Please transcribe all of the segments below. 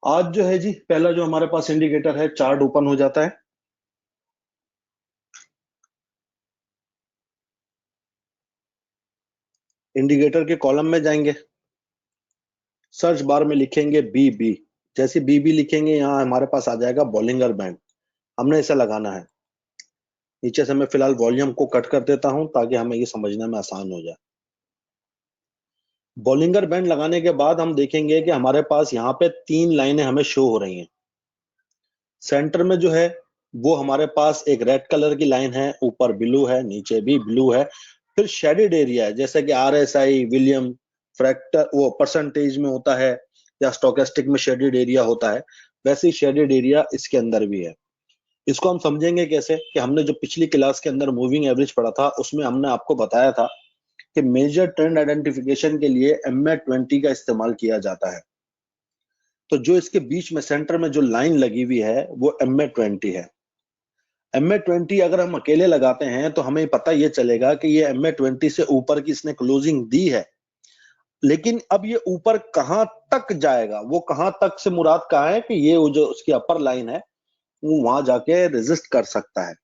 आज जो है जी, पहला जो हमारे पास इंडिकेटर है, चार्ट ओपन हो जाता है। इंडिकेटर के कॉलम में जाएंगे, सर्च बार में लिखेंगे बीबी। जैसे बीबी लिखेंगे, यहाँ हमारे पास आ जाएगा बॉलिंगर बैंड। हमने इसे लगाना है। नीचे से मैं फिलहाल वॉल्यूम को कट कर देता हूं ताकि हमें ये समझने में आसान हो जाए। बॉलिंगर बैंड लगाने के बाद हम देखेंगे कि हमारे पास यहाँ पे तीन लाइनें हमें शो हो रही हैं। सेंटर में जो है वो हमारे पास एक रेड कलर की लाइन है, ऊपर ब्लू है, नीचे भी ब्लू है। फिर शेडेड एरिया है, जैसे कि RSI, विलियम फ्रैक्टर वो परसेंटेज में होता है, या स्टोकेस्टिक में शेडेड एरिया होता है। वैसे ही शेडेड एरिया इसके अंदर भी है। इसको हम समझेंगे कैसे कि हमने जो पिछली क्लास के अंदर मूविंग एवरेज पढ़ा था, उसमें हमने आपको बताया था कि मेजर ट्रेंड आइडेंटिफिकेशन के लिए MA20 का इस्तेमाल किया जाता है। तो जो इसके बीच में सेंटर में जो लाइन लगी हुई है वो MA20 है। MA20 अगर हम अकेले लगाते हैं तो हमें पता ये चलेगा कि ये MA20 से ऊपर की इसने क्लोजिंग दी है, लेकिन अब ये ऊपर कहां तक जाएगा, वो कहां तक से मुराद कहा है कि ये वो जो उसकी अपर लाइन है वो वहां जाके रेजिस्ट कर सकता है।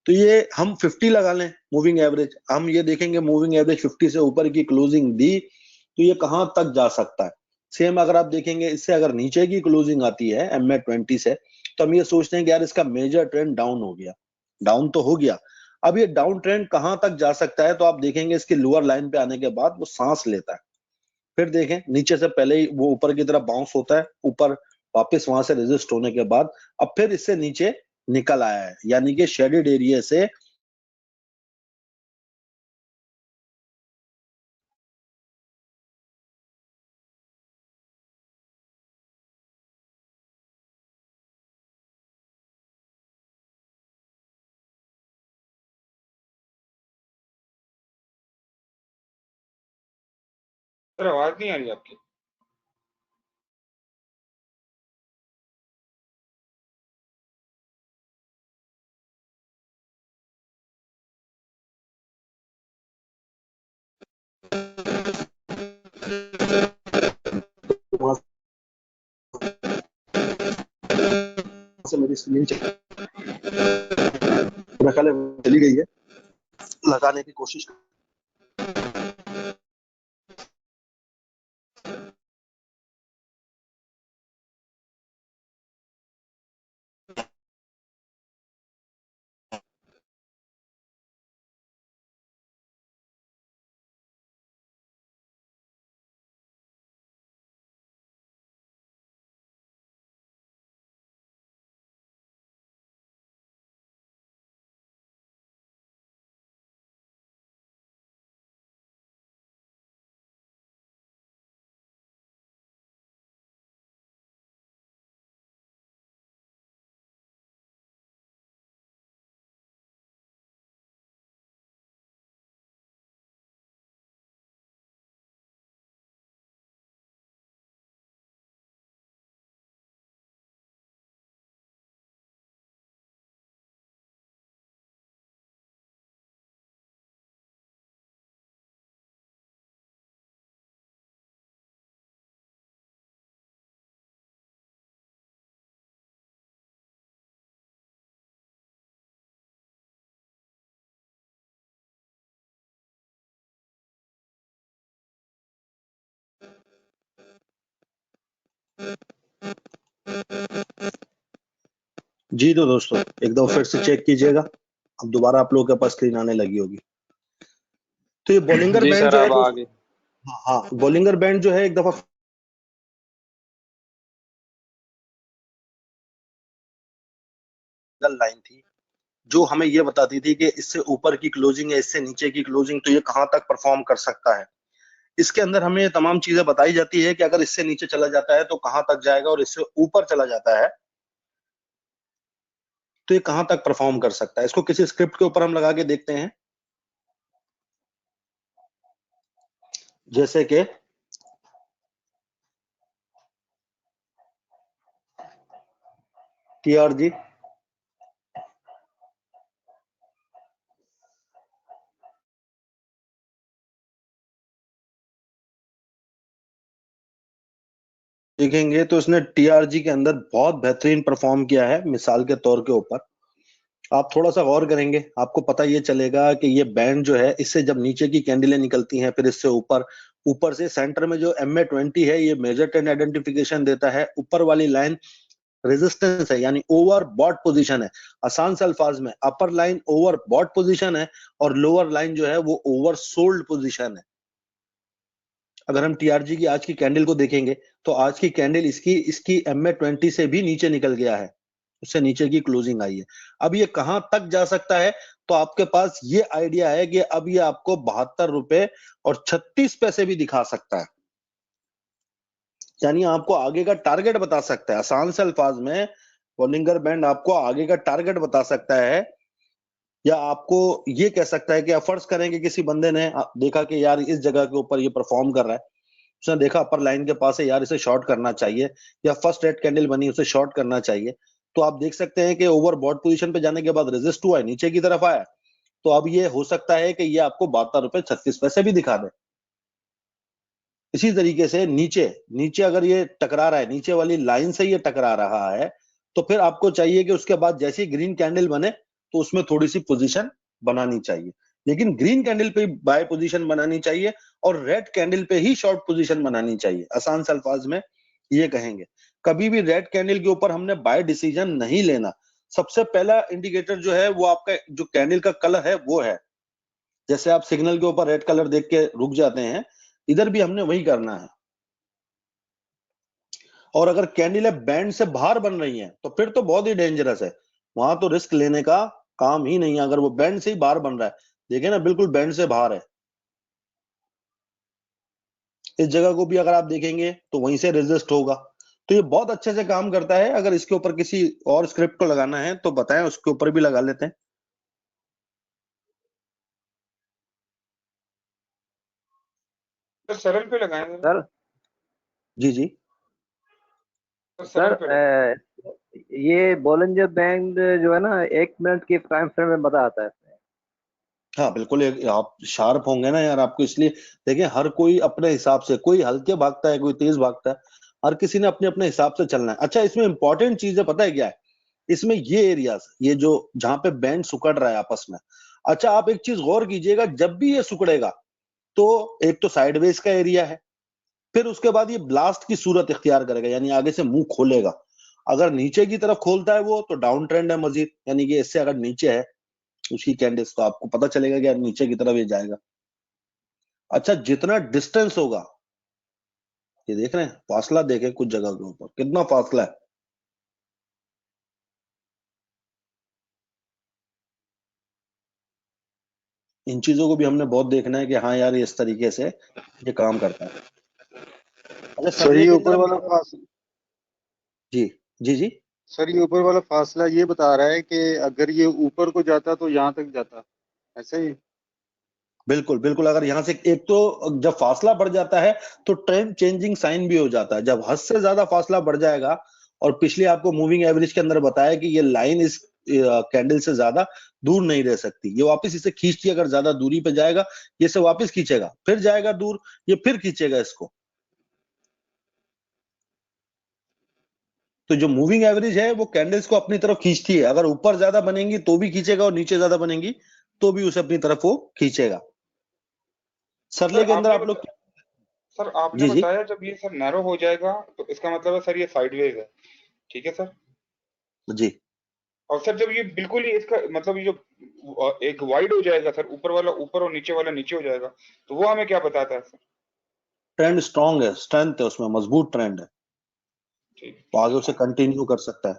तो ये हम 50 लगा लें मूविंग एवरेज। हम ये देखेंगे मूविंग एवरेज 50 से ऊपर की क्लोजिंग दी तो ये कहां तक जा सकता है। सेम अगर आप देखेंगे, इससे अगर नीचे की क्लोजिंग आती है MA20 से, तो हम ये सोचते हैं कि यार इसका मेजर ट्रेंड डाउन हो गया। डाउन तो हो गया, अब ये डाउन ट्रेंड कहां तक जा सकता है, तो आप देखेंगे इसकी लोअर लाइन पे आने के बाद वो सांस लेता है। फिर देखें, नीचे से पहले ही वो ऊपर की तरफ बाउंस होता है, ऊपर वापस वहां से रेजिस्ट होने के बाद अब फिर इससे नीचे निकल आया है, यानी कि शेडेड एरिया से। सर आवाज नहीं आ रही आपकी। वहां से मेरी स्क्रीन मेरा ख्याल है चली गई है, लगाने की कोशिश। जी तो दोस्तों, एक दो फिर से चेक कीजिएगा। अब दोबारा आप लोगों के पास स्क्रीन आने लगी होगी। तो ये बॉलिंगर जी बैंड सर जो है अब आ दोस्तों, गई। हाँ हाँ, बॉलिंगर बैंड जो है एक दफा लाइन थी जो हमें ये बताती थी कि इससे ऊपर की क्लोजिंग है, इससे नीचे की क्लोजिंग, तो ये कहां तक परफॉर्म कर सकता है। इसके अंदर हमें ये तमाम चीजें बताई जाती है कि अगर इससे नीचे चला जाता है तो कहां तक जाएगा, और इससे ऊपर चला जाता है तो ये कहां तक परफॉर्म कर सकता है। इसको किसी स्क्रिप्ट के ऊपर हम लगा के देखते हैं, जैसे कि TRG। देखेंगे तो इसने टीआरजी के अंदर बहुत बेहतरीन परफॉर्म किया है। मिसाल के तौर के ऊपर आप थोड़ा सा गौर करेंगे, आपको पता ये चलेगा कि ये बैंड जो है, इससे जब नीचे की कैंडलें निकलती हैं, फिर इससे ऊपर, ऊपर से सेंटर में जो MA20 है, ये मेजर ट्रेंड आइडेंटिफिकेशन देता है। ऊपर वाली लाइन रेजिस्टेंस है, यानी ओवर बॉट पोजीशन है। आसान से अल्फाज में upper line over bot position है और लोअर लाइन जो है वो ओवर सोल्ड पोजीशन है। अगर हम टीआरजी की आज की कैंडल को देखेंगे तो आज की कैंडल इसकी इसकी MA20 से भी नीचे निकल गया है, उससे नीचे की क्लोजिंग आई है। अब ये कहां तक जा सकता है, तो आपके पास ये आइडिया है कि अब ये आपको 72 रुपए और 36 पैसे भी दिखा सकता है, यानी आपको आगे का टारगेट बता सकता है। आसान से अल्फाज में बॉलिंगर बैंड आपको आगे का टारगेट बता सकता है, या आपको ये कह सकता है कि आप फर्ज करें कि किसी बंदे ने देखा कि यार इस जगह के ऊपर ये परफॉर्म कर रहा है, उसने देखा अपर लाइन के पास है, यार इसे शॉर्ट करना चाहिए, या फर्स्ट रेड कैंडल बनी उसे शॉर्ट करना चाहिए, तो आप देख सकते हैं कि ओवर बॉट पोजीशन पे जाने के बाद रेजिस्ट हुआ है, नीचे की तरफ आया, तो अब ये हो सकता है कि ये आपको 72 रुपए 36 पैसे भी दिखा दे। इसी तरीके से नीचे नीचे अगर ये टकरा रहा है, नीचे वाली लाइन से ये टकरा रहा है, तो फिर आपको चाहिए कि उसके बाद जैसे ही ग्रीन कैंडल बने तो उसमें थोड़ी सी पोजीशन बनानी चाहिए, लेकिन ग्रीन कैंडल पे बाय पोजीशन बनानी चाहिए और रेड कैंडल पे ही शॉर्ट पोजीशन बनानी चाहिए। आसान से अल्फाज में ये कहेंगे, कभी भी रेड कैंडल के ऊपर हमने बाय डिसीजन नहीं लेना। सबसे पहला इंडिकेटर जो है वो आपका जो कैंडल का कलर है वो है। जैसे आप सिग्नल के ऊपर रेड कलर देख के रुक जाते हैं, इधर भी हमने वही करना है। और अगर कैंडल बैंड से बाहर बन रही है तो फिर तो बहुत ही डेंजरस है, वहां तो रिस्क लेने का काम ही नहीं है। अगर वो बैंड से ही बाहर बन रहा है, देखिए ना बिल्कुल बैंड से बाहर है, इस जगह को भी अगर आप देखेंगे तो वहीं से रेजिस्ट होगा। तो ये बहुत अच्छे से काम करता है। अगर इसके ऊपर किसी और स्क्रिप्ट को लगाना है तो बताएं, उसके ऊपर भी लगा लेते हैं। सर सरल पे लगाएं जरा। सर जी जी। सर सर सरल पे लगाएं। ये बॉलिंजर बैंड जो है ना 1 मिनट के टाइम फ्रेम में बताता है। हाँ बिल्कुल, आप शार्प होंगे ना यार, आपको इसलिए देखिए, हर कोई अपने हिसाब से, कोई हल्के भागता है, कोई तेज भागता है, हर किसी ने अपने अपने हिसाब से चलना है। अच्छा, इसमें इंपॉर्टेंट चीज है, पता है क्या है, इसमें ये एरियाज, ये जो जहां पे बैंड सुकड़ रहा है आपस में, अच्छा आप एक चीज गौर कीजिएगा, जब भी ये सुकड़ेगा तो एक तो साइडवेज का एरिया है, फिर उसके बाद ये ब्लास्ट की सूरत इख्तियार करेगा, यानी आगे से मुंह खोलेगा। अगर नीचे की तरफ खोलता है वो, तो डाउन ट्रेंड है मजीद, यानी कि इससे अगर नीचे है उसकी कैंडल्स, तो आपको पता चलेगा कि यार नीचे की तरफ ये जाएगा। अच्छा, जितना डिस्टेंस होगा, ये देख रहे हैं फासला, देखें कुछ जगह के ऊपर कितना फासला है। इन चीजों को भी हमने बहुत देखना है कि हाँ यार ये इस तरीके से ये काम करता है। अच्छा सर सरले ये के ऊपर अंदर वाला फासला जी जी जी। सर ये ऊपर वाला फासला ये बता रहा है कि अगर ये ऊपर को जाता तो यहाँ तक जाता, ऐसा ही। बिल्कुल बिल्कुल, अगर यहाँ से एक तो जब फासला बढ़ जाता है तो ट्रेंड चेंजिंग साइन भी हो जाता है। जब हद से ज्यादा फासला बढ़ जाएगा, और पिछले आपको मूविंग एवरेज के अंदर बताया कि ये लाइन इस कैंडल से ज्यादा दूर नहीं रह सकती, ये वापस इसे खींचती है, अगर ज्यादा दूरी पे जाएगा ये इसे वापस खींचेगा, फिर जाएगा दूर, ये फिर खींचेगा इसको। तो जो मूविंग एवरेज है वो कैंडल्स को अपनी तरफ खींचती है, अगर ऊपर ज्यादा बनेंगी तो भी खींचेगा और नीचे ज्यादा बनेंगी तो भी उसे अपनी तरफ वो खींचेगा। सरले सर के अंदर आपने आप लोग, सर आपने जी जी बताया जब ये सर नैरो हो जाएगा तो इसका मतलब है सर ये साइडवेज है, ठीक है सर। जी। और सर जब ये बिल्कुल ही इसका मतलब ये जो एक वाइड हो जाएगा सर, ऊपर वाला ऊपर और नीचे वाला नीचे हो जाएगा, तो वो हमें क्या बताता है सर? ट्रेंड स्ट्रांग है, स्ट्रेंथ है उसमें, मजबूत ट्रेंड है, ठीक तो आगे उसे कंटिन्यू कर सकता है।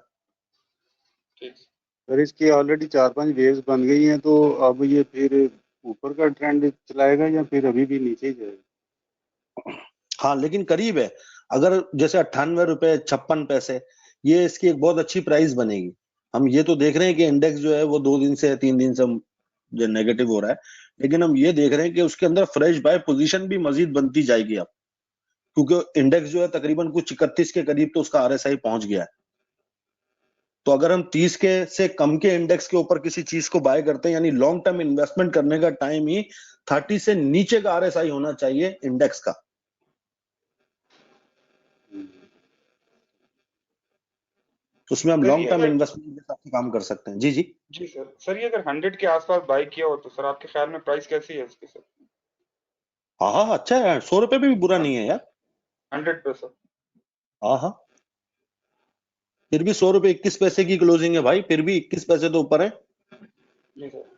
ठीक। सर इसकी ऑलरेडी 4-5 वेव्स बन गई हैं, तो अब ये फिर ऊपर का ट्रेंड चलाएगा या फिर अभी भी नीचे ही जाएगा? हाँ लेकिन करीब है, अगर जैसे 98 रुपए 56 पैसे, ये इसकी एक बहुत अच्छी प्राइस बनेगी। हम ये तो देख रहे हैं कि इंडेक्स जो है वो 2 दिन से 3 दिन से जो नेगेटिव हो रहा है, लेकिन हम ये देख रहे हैं कि उसके अंदर फ्रेश बाय पोजीशन भी मजीद बनती जाएगी अब, क्योंकि इंडेक्स जो है तकरीबन कुछ 31 के करीब तो उसका RSI पहुंच गया है। तो अगर हम 30 के से कम के इंडेक्स के ऊपर किसी चीज को बाय करते हैं, यानी लॉन्ग टर्म इन्वेस्टमेंट करने का टाइम ही 30 से नीचे का RSI होना चाहिए इंडेक्स का। उसमें हम सर लॉन्ग ये टर्म अगर इन्वेस्टमेंट के हिसाब से काम कर सकते हैं। जी जी। जी सर ये अगर 100 के आसपास बाय किया हो तो सर आपके ख्याल में प्राइस कैसी है इसकी सर? हाँ हाँ अच्छा है, 100 रुपए भी बुरा नहीं है यार। 100 पे सर? हाँ हाँ, फिर भी 100 रुपए 21 पैसे की क्लोजिंग है भाई, फिर भी 21 पैसे तो ऊपर है। जी सर।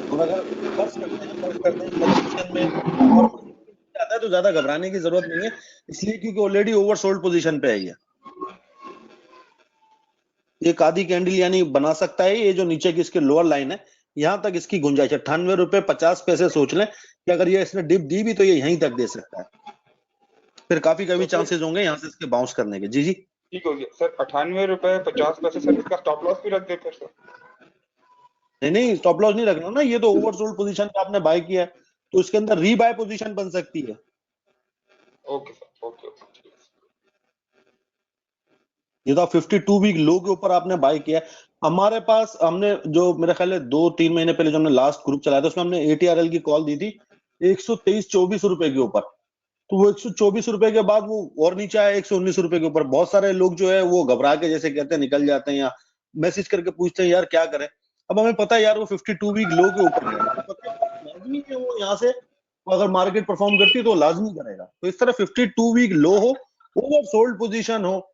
और अगर फर्ज करते हैं पोजीशन में और आता है तो ज्यादा घबराने की जरूरत नहीं है, इसलिए क्योंकि ऑलरेडी ओवरसोल्ड पोजीशन पे है ये। एक आधी कैंडल यानी बना सकता है, ये जो नीचे की इसके लोअर लाइन है यहां तक इसकी गुंजाइश है। 98 रुपए 50 पैसे सोच लें कि अगर ये इसने डिप दी भी तो ये यहीं तक दे सकता है, फिर काफी तो सर चांसेस होंगे यहाँ से इसके बाउंस करने के। जी जी। ठीक हो गया सर, 98 रुपए 50 पैसे सर, इसका स्टॉप लॉस भी रख दे फिर सर। नहीं नहीं, स्टॉप लॉस नहीं रखना ना, ये तो ओवरसोल्ड पोजीशन पे आपने बाय किया है, तो इसके अंदर रीबाय पोजीशन बन सकती है। ओके सर, ओके ओके ठीक है सर। ये तो 52 वीक लो के ऊपर आपने बाय किया है। हमारे पास हमने जो मेरे ख्याल है 2-3 महीने पहले जो हमने लास्ट ग्रुप चलाया था उसमें हमने एटीआरएल की कॉल दी थी 123-24 रुपए के ऊपर, तो वो 124 रुपए के बाद वो और नीचे आया 119 रुपए के ऊपर। बहुत सारे लोग जो है वो घबरा के जैसे कहते हैं निकल जाते हैं या मैसेज करके पूछते हैं यार क्या करें। अब हमें पता है यार वो 52 वीक लो के ऊपर गया है, तो पता है लाजमी है वो यहाँ से, अगर मार्केट परफॉर्म करती है तो लाजमी करेगा। तो इस तरह 52 वीक लो हो, ओवर सोल्ड पोजीशन हो,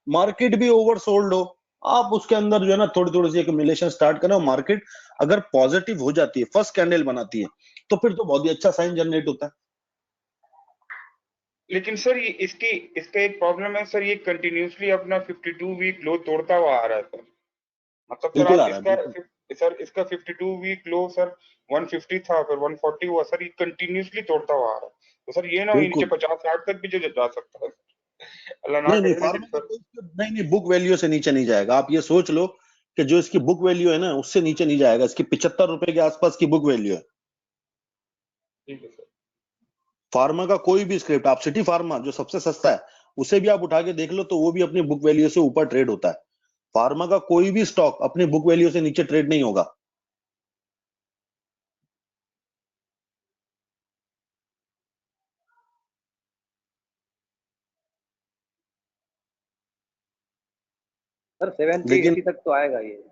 मार्केट भी ओवर सोल्ड हो, आप उसके अंदर जो है ना थोड़ी थोड़ी सी एक्यूमुलेशन स्टार्ट करें, और मार्केट अगर पॉजिटिव हो जाती है, फर्स्ट कैंडल बनाती है, तो फिर तो बहुत ही अच्छा साइन जनरेट होता है। लेकिन सर ये इसका एक प्रॉब्लम है सर, ये कंटिन्यूसली अपना 52 वीक लो तोड़ता हुआ आ रहा है सर। मतलब सर बिल्कुल आ आज रहा है, बिल्कुल। इसका 52 वीक लो सर 150 था, फिर 140 हुआ सर, ये कंटिन्यूसली तोड़ता हुआ आ रहा है। तो सर ये ना ये नीचे बिल्कुल 50-60 तक भी जो जा सकता है, अल्लाह ना नहीं नहीं, करे लेकिन फार्मा का सर। कोई नहीं नहीं, बुक वैल्यू से नीचे नहीं जाएगा। आप ये सोच लो कि जो इसकी बुक वैल्यू है ना उससे नीचे नहीं जाएगा। इसकी 75 रुपए के आसपास की बुक वैल्यू है ठीक है सर। फार्मा का। कोई भी स्क्रिप्ट आप सिटी फार्मा जो सबसे सस्ता है उसे भी आप उठा के देख लो तो वो भी अपनी बुक वैल्यू से ऊपर ट्रेड होता है। फार्मा का कोई भी स्टॉक अपनी बुक वैल्यू से नीचे ट्रेड नहीं होगा। सर 70 लेकिन 80 तक तो आएगा ये।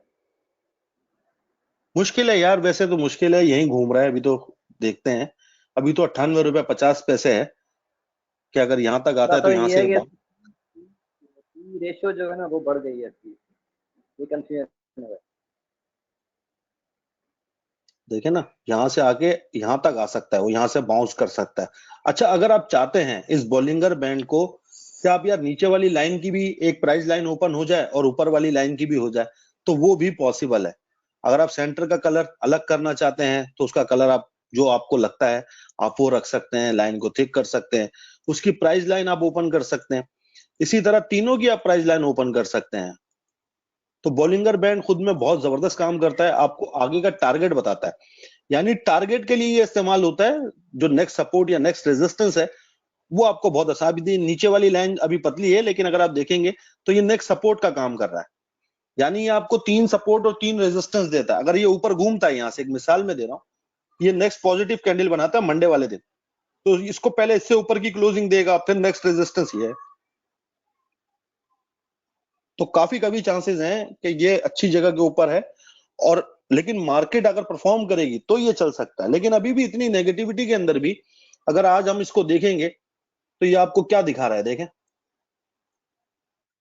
मुश्किल है यार, वैसे तो मुश्किल है, यहीं घूम रहा है अभी तो। देखते हैं, अभी तो 98 रुपए 50 पैसे है कि अगर यहां तक आता इसका है तो तो यहां ये से है एक कि रेशियो जो है ना वो बढ़ गई है इसकी, ये कंफ्यूजन है। देखे ना, यहां से आके यहां तक आ सकता है, वो यहां से बाउंस कर सकता है। अच्छा, अगर आप चाहते हैं इस बॉलिंगर बैंड को कि आप यार नीचे वाली लाइन की भी एक प्राइस लाइन ओपन हो जाए और ऊपर वाली लाइन की भी हो जाए, तो वो भी पॉसिबल है। अगर आप सेंटर का कलर अलग करना चाहते हैं तो उसका कलर आप जो आपको लगता है आप वो रख सकते हैं, लाइन को थिक कर सकते हैं, उसकी प्राइस लाइन आप ओपन कर सकते हैं। इसी तरह तीनों की आप प्राइस लाइन ओपन कर सकते हैं। तो बॉलिंगर बैंड खुद में बहुत जबरदस्त काम करता है, आपको आगे का टारगेट बताता है। यानी टारगेट के लिए ये इस्तेमाल होता है। जो नेक्स्ट सपोर्ट या नेक्स्ट रेजिस्टेंस है वो आपको बहुत आसान, अभी नीचे वाली लाइन अभी पतली है लेकिन अगर आप देखेंगे तो ये नेक्स्ट सपोर्ट का काम कर रहा है। यानी ये आपको 3 सपोर्ट और 3 रेजिस्टेंस देता है। अगर ये ऊपर घूमता है, यहां से एक मिसाल में दे रहा हूं, ये नेक्स्ट पॉजिटिव कैंडल बनाता है मंडे वाले दिन, तो इसको पहले इससे ऊपर की क्लोजिंग देगा, फिर नेक्स्ट रेजिस्टेंस ये है। तो काफी कभी चांसेस हैं कि ये अच्छी जगह के ऊपर है, और लेकिन मार्केट अगर परफॉर्म करेगी तो ये चल सकता है। लेकिन अभी भी इतनी नेगेटिविटी के अंदर भी अगर आज हम इसको देखेंगे तो ये आपको क्या दिखा रहा है, देखें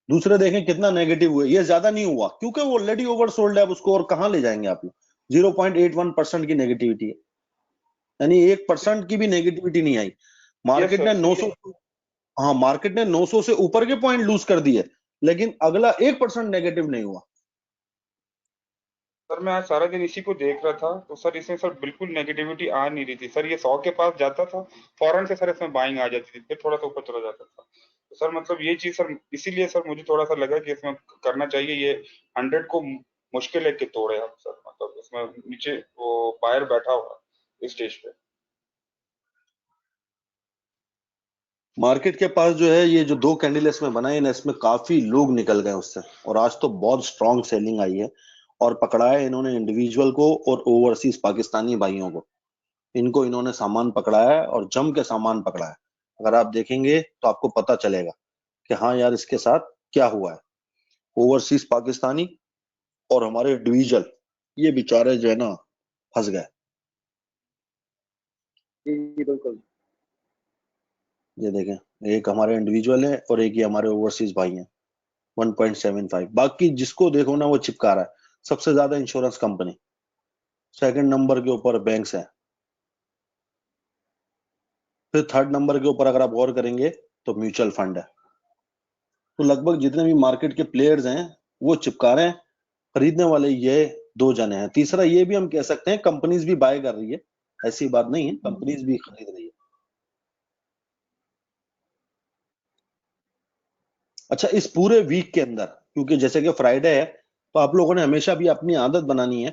दूसरे देखें कितना नेगेटिव हुआ। ये ज्यादा नहीं हुआ क्योंकि वो ऑलरेडी ओवरसोल्ड है, अब उसको और कहां ले जाएंगे आप लोग। 0.81% की नेगेटिविटी है, यानी 1% की भी नेगेटिविटी नहीं आई। यस मार्केट सर ने सर 900, हाँ मार्केट ने 900 से ऊपर के पॉइंट लूज कर दिए, लेकिन अगला 1% नेगेटिव नहीं हुआ। सर मैं आज सारा दिन इसी को देख रहा था, तो सर इसमें सर बिल्कुल नेगेटिविटी आ नहीं रही थी सर। ये 100 के पास जाता था फौरन से सर इसमें बाइंग आ जाती थी, फिर थोड़ा सा ऊपर चला जाता था। तो सर मतलब ये चीज सर इसीलिए सर मुझे थोड़ा सा लगा कि इसमें करना चाहिए। ये 100 को मुश्किल है कि तोड़े आप सर, मतलब इसमें नीचे वो बायर बैठा हुआ इस स्टेज पे। मार्केट के पास जो है ये जो 2 कैंडल इसमें बनाए ना, इसमें काफी लोग निकल गए उससे, और आज तो बहुत स्ट्रांग सेलिंग आई है। और पकड़ा है इन्होंने इंडिविजुअल को और ओवरसीज पाकिस्तानी भाइयों को, इनको इन्होंने सामान पकड़ा है और जम के सामान पकड़ा है। अगर आप देखेंगे तो आपको पता चलेगा कि हाँ यार इसके साथ क्या हुआ है। ओवरसीज पाकिस्तानी और हमारे इंडिविजुअल, ये बेचारे जो है ना फंस गए। जी बिल्कुल। ये देखें, एक हमारे इंडिविजुअल है और एक ये हमारे ओवरसीज भाई हैं। 1.75, बाकी जिसको देखो ना वो चिपका रहा है। सबसे ज्यादा इंश्योरेंस कंपनी, सेकंड नंबर के ऊपर बैंक्स हैं, फिर थर्ड नंबर के ऊपर अगर आप गौर करेंगे तो म्यूचुअल फंड है। तो लगभग जितने भी मार्केट के प्लेयर्स हैं वो चिपका रहे हैं। खरीदने वाले ये दो जने हैं। तीसरा ये भी हम कह सकते हैं कंपनीज भी बाय कर रही है, ऐसी बात नहीं है, कंपनीज भी खरीद रही है। अच्छा, इस पूरे वीक के अंदर, क्योंकि जैसे कि फ्राइडे है, तो आप लोगों ने हमेशा भी अपनी आदत बनानी है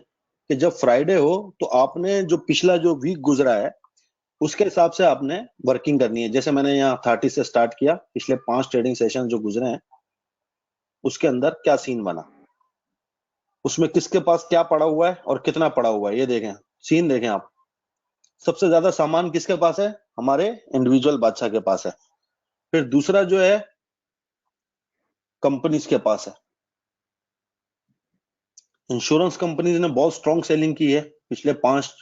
कि जब फ्राइडे हो तो आपने जो पिछला जो वीक गुजरा है उसके हिसाब से आपने वर्किंग करनी है। जैसे मैंने यहाँ 30 से स्टार्ट किया, पिछले 5 ट्रेडिंग सेशन जो गुजरे हैं उसके अंदर क्या सीन बना, उसमें किसके पास क्या पड़ा हुआ है और कितना पड़ा हुआ है, ये देखें, सीन देखें आप। सबसे ज्यादा सामान किसके पास है? हमारे इंडिविजुअल बादशाह के पास है। फिर दूसरा जो है कंपनीज के पास है। इंश्योरेंस कंपनीज ने बहुत स्ट्रॉन्ग सेलिंग की है पिछले 5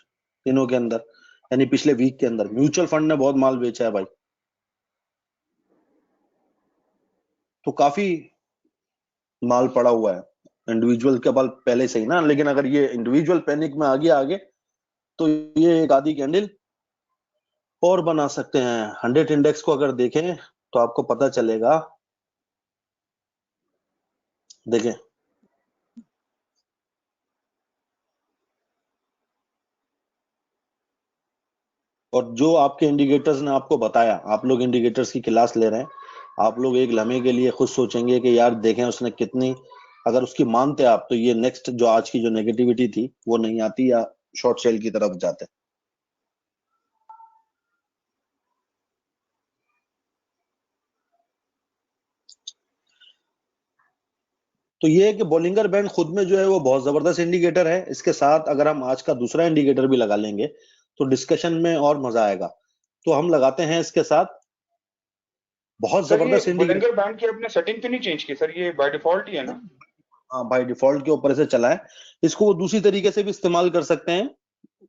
दिनों के अंदर, यानी पिछले वीक के अंदर। म्यूचुअल फंड ने बहुत माल बेचा है भाई। तो काफी माल पड़ा हुआ है। इंडिविजुअल के पास पहले से ही ना, लेकिन अगर ये इंडिविजुअल पैनिक में आ गया आगे तो ये एक आधी कैंडल और बना सकते हैं। 100 इंडेक्स को अगर देखें तो आपको पता चलेगा, देखें, और जो आपके इंडिकेटर्स ने आपको बताया, आप लोग इंडिकेटर्स की क्लास ले रहे हैं, आप लोग एक लम्हे के लिए खुद सोचेंगे कि यार देखें उसने कितनी, अगर उसकी मानते आप तो ये नेक्स्ट जो आज की जो नेगेटिविटी थी वो नहीं आती या शॉर्ट सेल की तरफ जाते। तो ये है कि बोलिंगर बैंड खुद में जो है वो बहुत जबरदस्त इंडिकेटर है। इसके साथ अगर हम आज का दूसरा इंडिकेटर भी लगा लेंगे तो डिस्कशन में और मजा आएगा। तो हम लगाते हैं इसके साथ बहुत सर ये जबरदस्त इंडिकेटर। बोलिंगर बैंड की अपने सेटिंग तो नहीं चेंज की सर? ये बाय डिफॉल्ट ही है ना? हाँ, बाय डिफॉल्ट के ऊपर से चला है। इसको वो दूसरी तरीके से भी इस्तेमाल कर सकते हैं,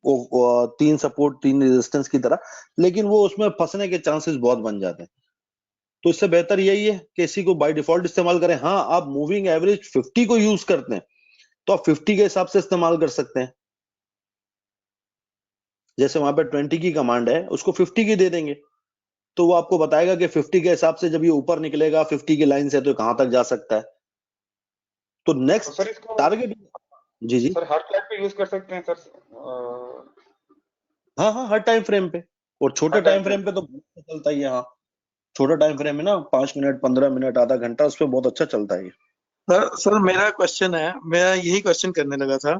वो 3 सपोर्ट 3 रेजिस्टेंस की तरह, लेकिन वो उसमें फंसने के चांसेस बहुत बन जाते हैं। तो इससे बेहतर यही है कि इसी को बाय डिफॉल्ट इस्तेमाल करें। हाँ, आप मूविंग एवरेज 50 को यूज करते हैं तो आप 50 के हिसाब से इस्तेमाल कर सकते हैं। जैसे वहां पे 20 की कमांड है, उसको 50 की दे देंगे तो वो आपको बताएगा कि 50 के हिसाब से जब ये ऊपर निकलेगा 50 की लाइन से तो कहां तक जा सकता है। तो तो नेक्स्ट सर इसको टारगेट। जी जी। सर हर फ्लैट पे यूज कर सकते हैं सर? हाँ हाँ, हर टाइम फ्रेम पे, और हर छोटे टाइम टाइम फ्रेम फ्रेम पे? पे तो बहुत अच्छा चलता ही है। हाँ, छोटा टाइम फ्रेम है ना, 5 मिनट 15 मिनट आधा घंटा, उस पर बहुत अच्छा चलता है ये। सर मेरा क्वेश्चन है, मैं यही क्वेश्चन करने लगा था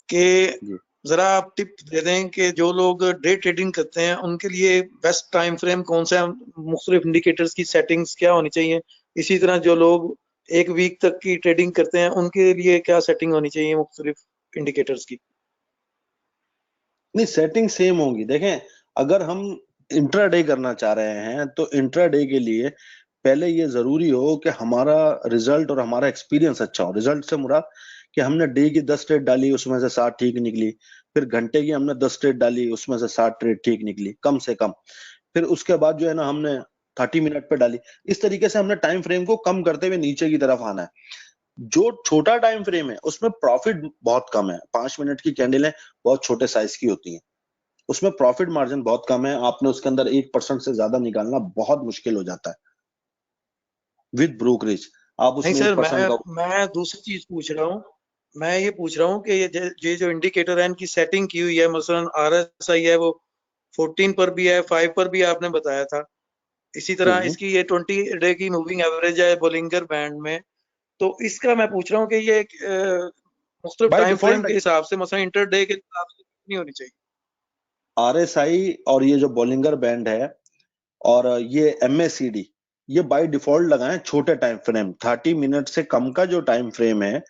कि जी। जरा आप टिप दे दें कि जो लोग डे ट्रेडिंग करते हैं उनके लिए बेस्ट टाइम फ्रेम कौन सा है, मुख्तलिफ इंडिकेटर्स की सेटिंग्स क्या होनी चाहिए। इसी तरह जो लोग एक वीक तक की ट्रेडिंग करते हैं उनके लिए क्या सेटिंग होनी चाहिए मुख्तलिफ इंडिकेटर्स की। नहीं, सेटिंग सेम होंगी। देखें, अगर हम इंट्राडे करना चाह रहे हैं तो इंट्राडे के लिए पहले ये जरूरी हो कि हमारा रिजल्ट और हमारा एक्सपीरियंस अच्छा हो। रिजल्ट से मुराद कि हमने डे की 10 ट्रेड डाली, उसमें से 7 ठीक निकली। फिर घंटे की हमने 10 ट्रेड डाली, उसमें से 7 ट्रेड ठीक निकली कम से कम। फिर उसके बाद जो है ना हमने 30 मिनट पे डाली। इस तरीके से हमने टाइम फ्रेम को कम करते हुए नीचे की तरफ आना है। जो छोटा टाइम फ्रेम है उसमें प्रॉफिट बहुत कम है। 5 मिनट की कैंडल है, बहुत छोटे साइज की होती है, उसमें प्रॉफिट मार्जिन बहुत कम है। आपने उसके अंदर 1% से ज्यादा निकालना बहुत मुश्किल हो जाता है विद ब्रोकरेज। आप नहीं उसमें सर, 1% का। मैं दूसरी चीज पूछ रहा हूँ। मैं ये पूछ रहा हूँ कि ये जो इंडिकेटर है इनकी सेटिंग की हुई है, मसलन RSI है वो 14 पर भी है, 5 पर भी आपने बताया था। इसी तरह हम्म। इसकी ये 20 डे की मूविंग एवरेज है बोलिंगर बैंड में। तो इसका मैं पूछ रहा हूँ कि ये मुख्तलिफ बाय टाइम फ्रेम डिफॉल्ट के हिसाब से, मसलन इंटर डे के हिसाब से कितनी होनी चाहिए। RSI और ये जो बॉलिंगर बैंड है और ये MACD, ये बाय डिफॉल्ट लगाएं छोटे टाइम फ्रेम। 30 मिनट से कम का जो टाइम फ्रेम है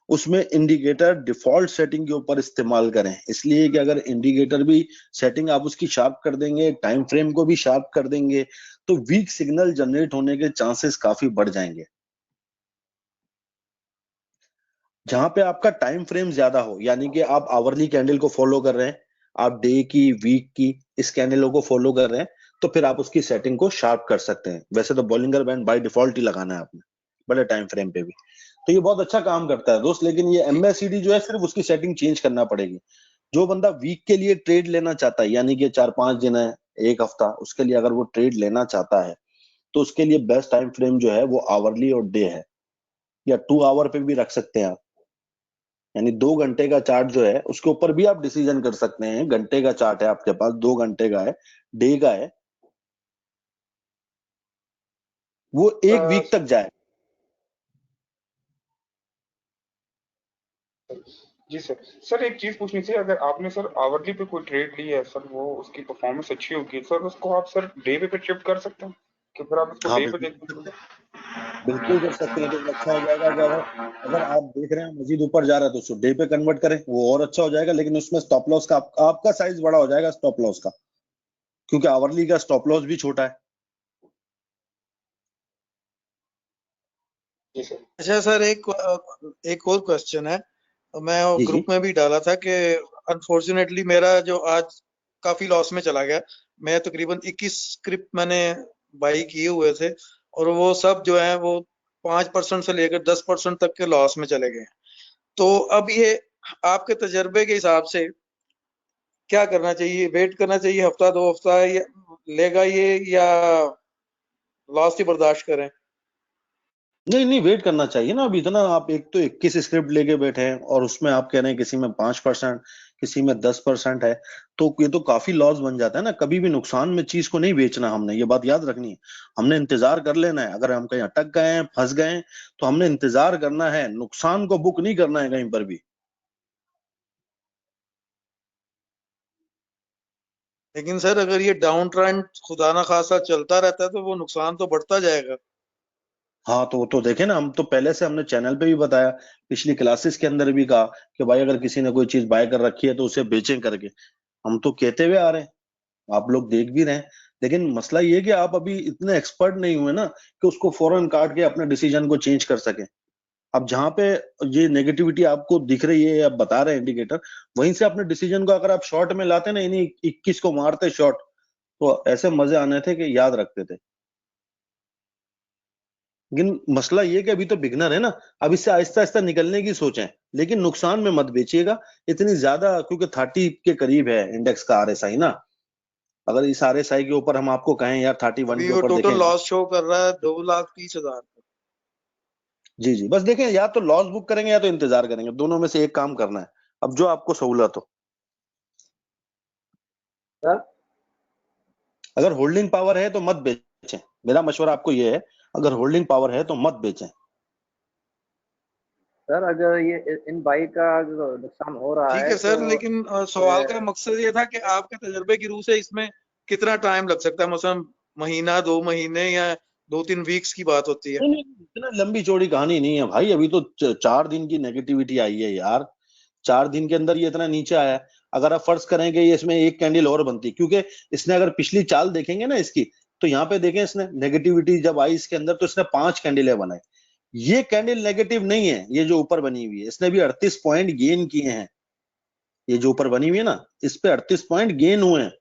उसमें इंडिकेटर डिफॉल्ट सेटिंग के ऊपर इस्तेमाल करें, इसलिए कि अगर इंडिकेटर भी सेटिंग आप उसकी शार्प कर देंगे, टाइम फ्रेम को भी शार्प कर देंगे, तो वीक सिग्नल जनरेट होने के चांसेस काफी बढ़ जाएंगे। जहां पे आपका टाइम फ्रेम ज्यादा हो, यानी कि आप आवरली कैंडल को फॉलो कर रहे हैं, आप डे की, वीक की, इस कैंडलों को फॉलो कर रहे हैं, तो फिर आप उसकी सेटिंग को शार्प कर सकते हैं। वैसे तो बॉलिंगर बैंड बाय डिफॉल्ट ही लगाना है आपने, बड़े टाइम फ्रेम पे भी, तो ये बहुत अच्छा काम करता है दोस्त। लेकिन ये MACD जो है, सिर्फ उसकी सेटिंग चेंज करना पड़ेगी। जो बंदा वीक के लिए ट्रेड लेना चाहता है, यानी कि 4-5 दिन है, एक हफ्ता, उसके लिए अगर वो ट्रेड लेना चाहता है, तो उसके लिए बेस्ट टाइम फ्रेम जो है वो आवरली और डे है, या 2 आवर पे भी रख सकते हैं आप। यानी 2 घंटे का चार्ट जो है उसके ऊपर भी आप डिसीजन कर सकते हैं। घंटे का चार्ट है आपके पास, 2 घंटे का है, डे का है, वो एक वीक तक जाए। जी सर। सर एक चीज पूछनी थी, अगर आपने सर आवरली पे कोई ट्रेड ली है सर, वो उसकी परफॉर्मेंस अच्छी होगी सर, उसको आप सर डे पे शिफ्ट कर सकते हैं कि फिर आप उसको हाँ डे पे बिल्कुल देख कर सकते सकते हैं, बिल्कुल कर सकते हैं। तो वो अच्छा हो जाएगा कि अगर अगर आप देख रहे हैं मजीद ऊपर जा रहा है, तो उसको डे पे कन्वर्ट करें, वो और अच्छा हो जाएगा। लेकिन उसमें स्टॉप लॉस का आपका साइज बड़ा हो जाएगा, स्टॉप लॉस का, क्योंकि आवरली का स्टॉप लॉस भी छोटा है। जी सर। अच्छा सर, एक और क्वेश्चन है। मैं जी जी। ग्रुप में भी डाला था कि अनफॉर्चुनेटली मेरा जो आज काफी लॉस में चला गया। मैं तकरीबन 21 स्क्रिप्ट मैंने बाई किए हुए थे, और वो सब जो है वो 5% से लेकर 10% तक के लॉस में चले गए। तो अब ये आपके तजर्बे के हिसाब से क्या करना चाहिए? वेट करना चाहिए हफ्ता 2 हफ्ता, या लेगा ये, या लॉस ही बर्दाश्त करें? नहीं नहीं, वेट करना चाहिए ना। अब इतना आप एक तो 21 स्क्रिप्ट लेके बैठे हैं, और उसमें आप कह रहे हैं किसी में 5%, किसी में 10% है, तो ये तो काफी लॉस बन जाता है ना। कभी भी नुकसान में चीज को नहीं बेचना, हमने ये बात याद रखनी है। हमने इंतजार कर लेना है। अगर हम कहीं अटक गए हैं, फंस गए हैं, तो हमने इंतजार करना है, नुकसान को बुक नहीं करना है कहीं पर भी। लेकिन सर अगर ये डाउन ट्रेंड खुदा ना खासा चलता रहता है तो वो नुकसान तो बढ़ता जाएगा। हाँ, तो वो तो देखे ना, हम तो पहले से हमने चैनल पे भी बताया, पिछली क्लासेस के अंदर भी कहा कि भाई अगर किसी ने कोई चीज बाय कर रखी है तो उसे बेचें करके। हम तो कहते हुए आ रहे हैं, आप लोग देख भी रहे हैं। लेकिन मसला ये है कि आप अभी इतने एक्सपर्ट नहीं हुए ना कि उसको फौरन काट के अपने डिसीजन को चेंज कर सके। अब जहां पे ये नेगेटिविटी आपको दिख रही है, या बता रहे हैं इंडिकेटर, वहीं से अपने डिसीजन को अगर आप शॉर्ट में लाते ना, इन्हीं 21 को मारते शॉर्ट, तो ऐसे मजे आने थे कि याद रखते थे। लेकिन मसला ये कि अभी तो बिगनर है ना, अब इससे आहिस्ता आहिस्ता निकलने की सोचें। लेकिन नुकसान में मत बेचिएगा इतनी ज्यादा, क्योंकि 30 के करीब है इंडेक्स का RSI ना। अगर इस RSI के ऊपर हम आपको कहें यार 31 अभी के वो ऊपर टोटल देखें। लॉस शो कर रहा है 2,30,000। जी जी, बस देखें, या तो लॉस बुक करेंगे या तो इंतजार करेंगे, दोनों में से एक काम करना है, अब जो आपको सहूलत हो। सर अगर होल्डिंग पावर है तो मत बेचें, मेरा मशवरा आपको ये है, अगर होल्डिंग पावर है तो मत बेचें। सर अगर ये इन बाइक का जो नुकसान हो रहा ठीक है है तो सर, लेकिन सवाल का मकसद ये था कि आपके तजर्बे की रूह से इसमें कितना टाइम लग सकता है? मसलन महीना, 2 महीने, या 2-3 वीक्स की बात होती है? नहीं नहीं, इतना लंबी चौड़ी कहानी नहीं है भाई। अभी तो 4 दिन की नेगेटिविटी आई है यार, 4 दिन के अंदर ये इतना नीचे आया है। अगर आप फर्ज करें कि ये इसमें एक कैंडल और बनती, क्योंकि इसने, अगर पिछली चाल देखेंगे ना इसकी, तो यहाँ पे देखें, इसने नेगेटिविटी जब आई इसके अंदर तो इसने 5 कैंडलें बनाई। ये कैंडल नेगेटिव नहीं है, ये जो ऊपर बनी हुई है, इसने भी 38 पॉइंट गेन किए हैं। ये जो ऊपर बनी हुई है ना, इस पे 38 पॉइंट गेन हुए हैं।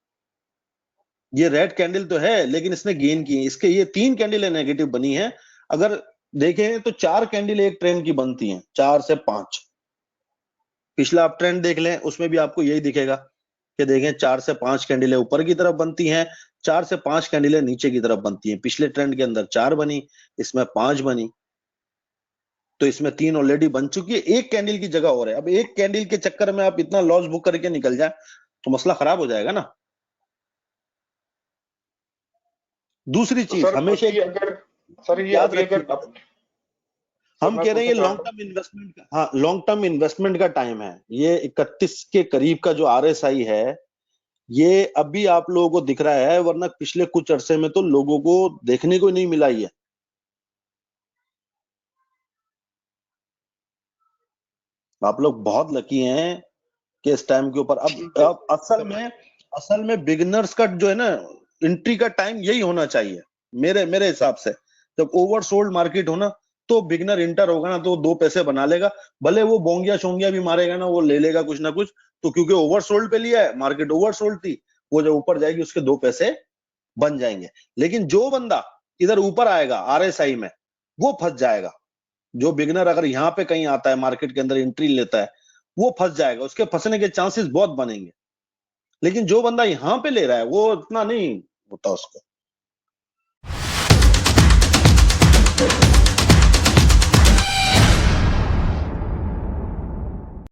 ये रेड कैंडल तो है, लेकिन इसने गेन किए। इसके ये 3 कैंडल नेगेटिव बनी है। अगर देखें तो 4 कैंडल एक ट्रेंड की बनती हैं, 4 से 5। पिछला आप ट्रेंड देख लें, उसमें भी आपको यही दिखेगा कि देखें 4 से 5 कैंडलें ऊपर की तरफ बनती हैं, 4 से 5 कैंडलें नीचे की तरफ बनती हैं। पिछले ट्रेंड के अंदर 4 बनी, इसमें 5 बनी, तो इसमें 3 ऑलरेडी बन चुकी है, एक कैंडल की जगह और है। अब एक कैंडल के चक्कर में आप इतना लॉस बुक करके निकल जाए तो मसला खराब हो जाएगा ना। दूसरी तो चीज सर हमेशा अभी एक अगर सर ये याद अभी अगर रखिएगा, अब सर हम मैं कह रहे हैं पूछना ये चाह लॉन्ग रहा हूँ। टर्म इन्वेस्टमेंट का, हाँ, लॉन्ग टर्म इन्वेस्टमेंट का टाइम है। ये 31 के करीब का जो RSI है, ये अभी आप लोगों को दिख रहा है, वरना पिछले कुछ अरसे में तो लोगों को देखने को नहीं मिला ये। आप लोग बहुत लकी हैं कि इस टाइम के ऊपर अब असल में बिगिनर्स का जो है ना एंट्री का टाइम यही होना चाहिए मेरे हिसाब से। जब ओवरसोल्ड मार्केट हो ना तो बिगिनर इंटर होगा ना तो 2 पैसे बना लेगा, भले वो बोंगिया शोंगिया भी मारेगा ना, वो ले लेगा कुछ ना कुछ, तो क्योंकि ओवरसोल्ड पे लिया है, मार्केट ओवरसोल्ड थी, वो जब ऊपर जाएगी उसके 2 पैसे बन जाएंगे। लेकिन जो बंदा इधर ऊपर आएगा आरएसआई में, वो फंस जाएगा। जो बिगिनर अगर यहाँ पे कहीं आता है, मार्केट के अंदर एंट्री लेता है, वो फंस जाएगा, उसके फंसने के चांसेस बहुत बनेंगे। लेकिन जो बंदा यहाँ पे ले रहा है वो इतना नहीं होता उसको।